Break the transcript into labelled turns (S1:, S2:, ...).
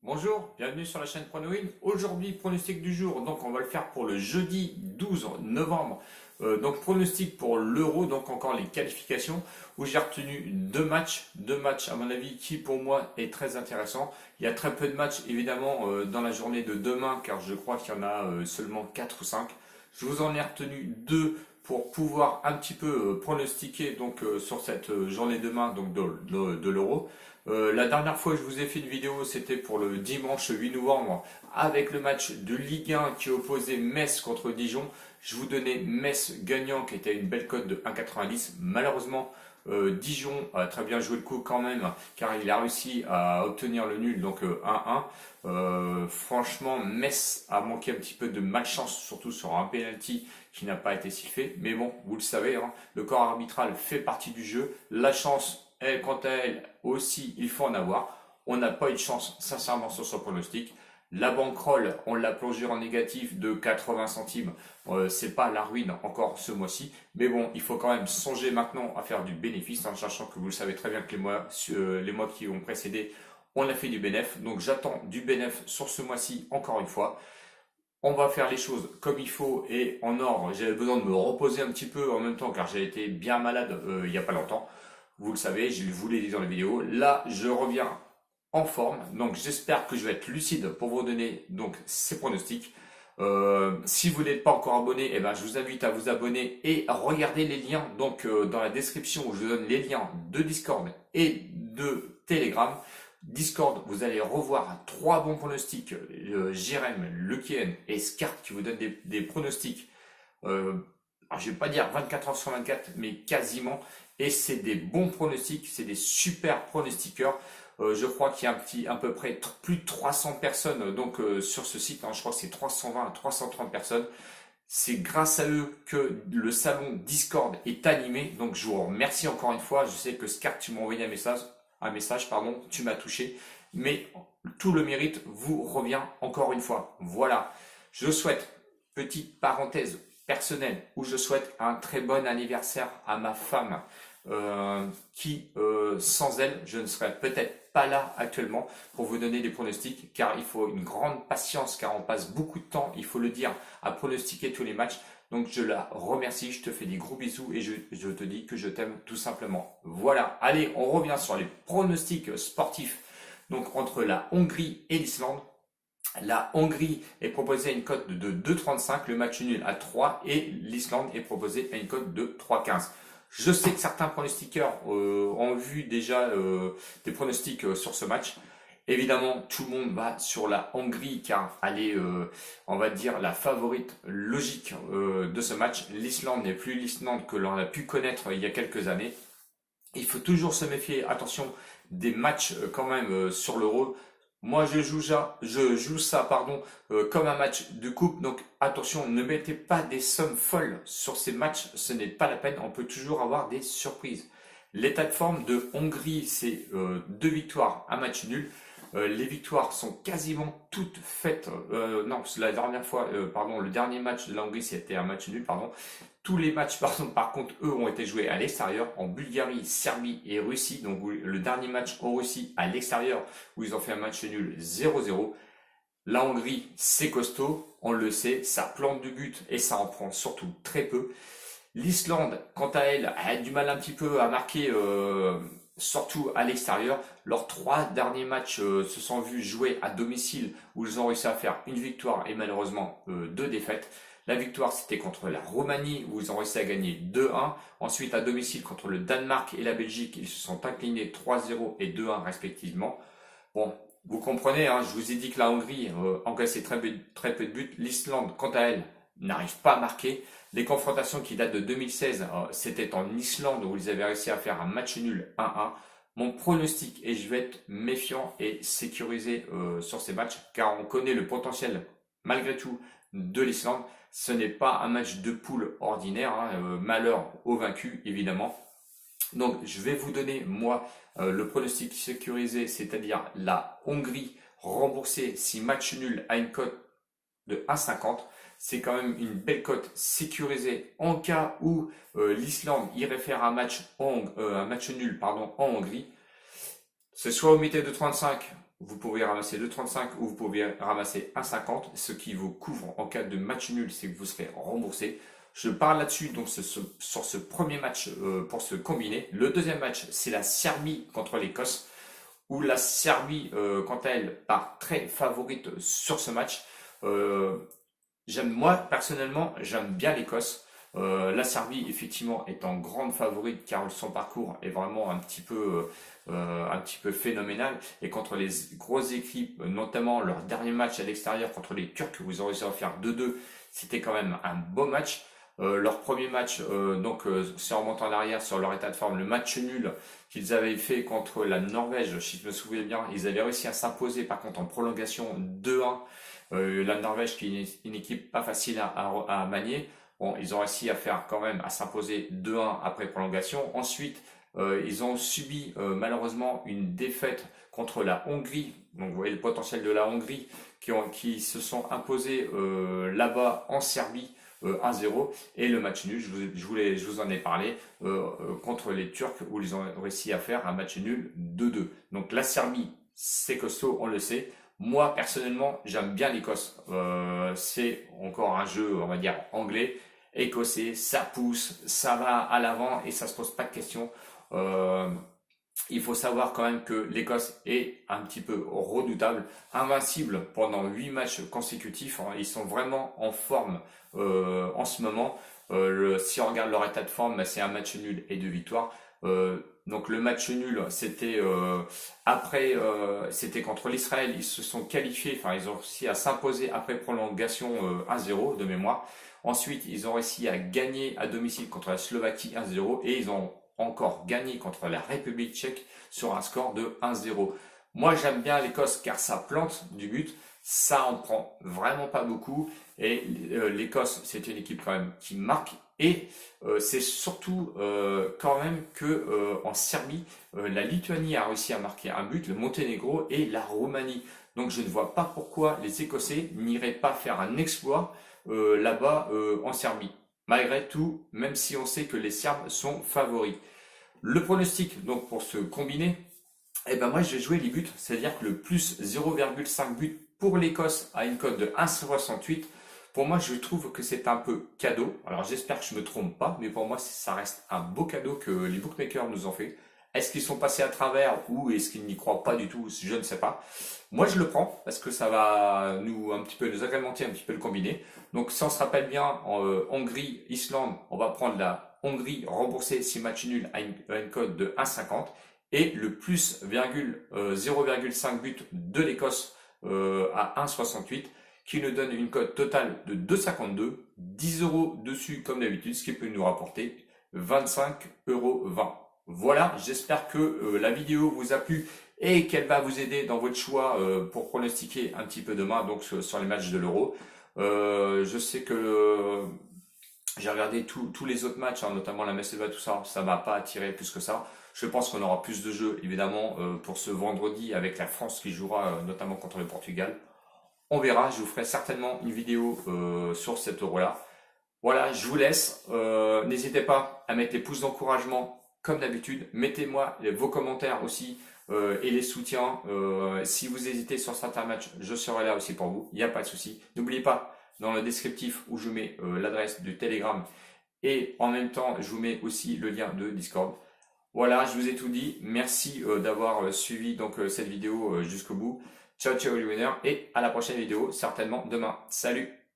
S1: Bonjour, bienvenue sur la chaîne PronoWin. Aujourd'hui, pronostic du jour. Donc, on va le faire pour le jeudi 12 novembre. Donc, pronostic pour l'Euro, donc encore les qualifications, où j'ai retenu deux matchs à mon avis qui pour moi est très intéressant. Il y a très peu de matchs évidemment dans la journée de demain, car je crois qu'il y en a seulement 4 ou 5. Je vous en ai retenu deux pour pouvoir un petit peu pronostiquer donc sur cette journée de demain donc de l'Euro. La dernière fois que je vous ai fait une vidéo, c'était pour le dimanche 8 novembre avec le match de Ligue 1 qui opposait Metz contre Dijon. Je vous donnais Metz gagnant qui était une belle cote de 1,90. Malheureusement, Dijon a très bien joué le coup quand même car il a réussi à obtenir le nul, donc 1-1. Franchement, Metz a manqué un petit peu de malchance, surtout sur un penalty qui n'a pas été sifflé. Mais bon, vous le savez, hein, le corps arbitral fait partie du jeu. La chance, elle, quant à elle aussi, il faut en avoir. On n'a pas eu de chance, sincèrement, sur ce pronostic. La bankroll, on l'a plongé en négatif de 80 centimes. C'est pas la ruine encore ce mois-ci. Mais bon, il faut quand même songer maintenant à faire du bénéfice, en sachant que vous le savez très bien que les mois qui ont précédé, on a fait du bénéf. Donc j'attends du bénéf sur ce mois-ci encore une fois. On va faire les choses comme il faut et en ordre. J'avais besoin de me reposer un petit peu en même temps car j'ai été bien malade il n'y a pas longtemps. Vous le savez, je vous l'ai dit dans la vidéo. Là, je reviens en forme. Donc j'espère que je vais être lucide pour vous donner donc ces pronostics. Si vous n'êtes pas encore abonné, eh ben, je vous invite à vous abonner et à regarder les liens donc dans la description où je vous donne les liens de Discord et de Telegram. Discord, vous allez revoir trois bons pronostics, Jérém, Lekien et Scart qui vous donnent des pronostics. Alors, je vais pas dire 24 heures sur 24, mais quasiment. Et c'est des bons pronostics, c'est des super pronostiqueurs. Je crois qu'il y a à peu près plus de 300 personnes donc sur ce site. Hein, je crois que c'est 320 à 330 personnes. C'est grâce à eux que le salon Discord est animé. Donc je vous remercie encore une fois. Je sais que Scart, tu m'as envoyé un message, pardon, tu m'as touché. Mais tout le mérite vous revient encore une fois. Voilà. Je souhaite, petite parenthèse personnelle, où je souhaite un très bon anniversaire à ma femme. Qui, sans elle, je ne serais peut-être pas là actuellement pour vous donner des pronostics, car il faut une grande patience, car on passe beaucoup de temps, il faut le dire, à pronostiquer tous les matchs. Donc je la remercie, je te fais des gros bisous et je te dis que je t'aime tout simplement. Voilà, allez, on revient sur les pronostics sportifs. Donc entre la Hongrie et l'Islande. La Hongrie est proposée à une cote de 2,35, le match nul à 3 et l'Islande est proposée à une cote de 3,15. Je sais que certains pronostiqueurs ont vu déjà des pronostics sur ce match. Évidemment, tout le monde va sur la Hongrie car elle est, on va dire, la favorite logique de ce match. L'Islande n'est plus l'Islande que l'on a pu connaître il y a quelques années. Il faut toujours se méfier, attention, des matchs quand même sur l'Euro. Moi, je joue ça, pardon, comme un match de coupe. Donc, attention, ne mettez pas des sommes folles sur ces matchs. Ce n'est pas la peine. On peut toujours avoir des surprises. L'état de forme de Hongrie, c'est 2 victoires, un match nul. Les victoires sont quasiment toutes faites. Non, la dernière fois, pardon, le dernier match de la Hongrie, c'était un match nul, pardon. Tous les matchs, par contre, eux, ont été joués à l'extérieur, en Bulgarie, Serbie et Russie. Donc, le dernier match en Russie à l'extérieur, où ils ont fait un match nul 0-0. La Hongrie, c'est costaud, on le sait, ça plante du but et ça en prend surtout très peu. L'Islande, quant à elle, a du mal un petit peu à marquer, surtout à l'extérieur. Leurs trois derniers matchs se sont vus jouer à domicile, où ils ont réussi à faire une victoire et malheureusement 2 défaites. La victoire, c'était contre la Roumanie, où ils ont réussi à gagner 2-1. Ensuite, à domicile, contre le Danemark et la Belgique, ils se sont inclinés 3-0 et 2-1 respectivement. Bon, vous comprenez, hein, je vous ai dit que la Hongrie encaissait très peu de buts. L'Islande, quant à elle, n'arrive pas à marquer. Les confrontations qui datent de 2016, c'était en Islande où ils avaient réussi à faire un match nul 1-1. Mon pronostic, et je vais être méfiant et sécurisé sur ces matchs, car on connaît le potentiel, malgré tout, de l'Islande. Ce n'est pas un match de poule ordinaire, hein, malheur au vaincu, évidemment. Donc, je vais vous donner, moi, le pronostic sécurisé, c'est-à-dire la Hongrie remboursée si match nul à une cote de 1,50. C'est quand même une belle cote sécurisée en cas où l'Islande irait faire un match nul pardon, en Hongrie. C'est soit au métier de 35 vous pouvez ramasser 2,35 ou vous pouvez ramasser 1,50. Ce qui vous couvre en cas de match nul, c'est que vous serez remboursé. Je parle là-dessus donc sur ce premier match pour se combiner. Le deuxième match, c'est la Serbie contre l'Écosse, où la Serbie, quant à elle, part très favorite sur ce match. Moi, personnellement, j'aime bien l'Écosse. La Serbie, effectivement, est en grande favorite car son parcours est vraiment un petit peu phénoménal. Et contre les grosses équipes, notamment leur dernier match à l'extérieur contre les Turcs, où ils ont réussi à faire 2-2, c'était quand même un beau match. Leur premier match, si on remonte en arrière sur leur état de forme, le match nul qu'ils avaient fait contre la Norvège, si je me souviens bien, ils avaient réussi à s'imposer par contre en prolongation 2-1. La Norvège qui est une équipe pas facile à manier. Bon, ils ont réussi à faire quand même à s'imposer 2-1 après prolongation. Ensuite, ils ont subi malheureusement une défaite contre la Hongrie. Donc vous voyez le potentiel de la Hongrie qui se sont imposés là-bas en Serbie 1-0, et le match nul, je vous en ai parlé, contre les Turcs où ils ont réussi à faire un match nul 2-2. Donc la Serbie, c'est costaud, on le sait. Moi, personnellement, j'aime bien l'Écosse. C'est encore un jeu, on va dire, anglais, écossais, ça pousse, ça va à l'avant et ça se pose pas de questions. Il faut savoir quand même que l'Écosse est un petit peu redoutable, invincible pendant 8 matchs consécutifs. Ils sont vraiment en forme en ce moment. Si on regarde leur état de forme, c'est un match nul et 2 victoires. Donc le match nul, c'était c'était contre l'Israël. Ils se sont qualifiés, enfin ils ont réussi à s'imposer après prolongation 1-0 de mémoire. Ensuite, ils ont réussi à gagner à domicile contre la Slovaquie 1-0 et ils ont encore gagné contre la République tchèque sur un score de 1-0. Moi, j'aime bien l'Écosse car ça plante du but, ça en prend vraiment pas beaucoup et l'Écosse, c'est une équipe quand même qui marque et c'est surtout quand même que en Serbie, la Lituanie a réussi à marquer un but, le Monténégro et la Roumanie. Donc je ne vois pas pourquoi les Écossais n'iraient pas faire un exploit là-bas en Serbie. Malgré tout, même si on sait que les Serbes sont favoris. Le pronostic, donc pour se combiner, eh ben moi je vais jouer les buts, c'est-à-dire que le plus 0,5 but pour l'Écosse à une cote de 1,68. Pour moi, je trouve que c'est un peu cadeau. Alors j'espère que je me trompe pas, mais pour moi, ça reste un beau cadeau que les bookmakers nous ont fait. Est-ce qu'ils sont passés à travers ou est-ce qu'ils n'y croient pas du tout? Je ne sais pas. Moi, je le prends parce que ça va nous agrémenter un petit peu le combiné. Donc, si on se rappelle bien, en Hongrie, Islande, on va prendre la Hongrie remboursée si match nul à une cote de 1,50 et le plus 0,5 but de l'Écosse à 1,68 qui nous donne une cote totale de 2,52, 10 euros dessus comme d'habitude, ce qui peut nous rapporter 25,20 €. Voilà, j'espère que la vidéo vous a plu et qu'elle va vous aider dans votre choix pour pronostiquer un petit peu demain donc sur les matchs de l'Euro. Je sais que j'ai regardé tous les autres matchs, hein, notamment la Macédoine, tout ça, ça m'a pas attiré plus que ça. Je pense qu'on aura plus de jeux évidemment pour ce vendredi avec la France qui jouera notamment contre le Portugal. On verra, je vous ferai certainement une vidéo sur cet euro-là. Voilà, je vous laisse. N'hésitez pas à mettre les pouces d'encouragement comme d'habitude. Mettez-moi vos commentaires aussi et les soutiens. Si vous hésitez sur certains matchs, je serai là aussi pour vous. Il n'y a pas de souci. N'oubliez pas, dans le descriptif où je mets l'adresse du Telegram et en même temps, je vous mets aussi le lien de Discord. Voilà, je vous ai tout dit. Merci d'avoir suivi donc cette vidéo jusqu'au bout. Ciao, ciao les winners et à la prochaine vidéo, certainement demain. Salut!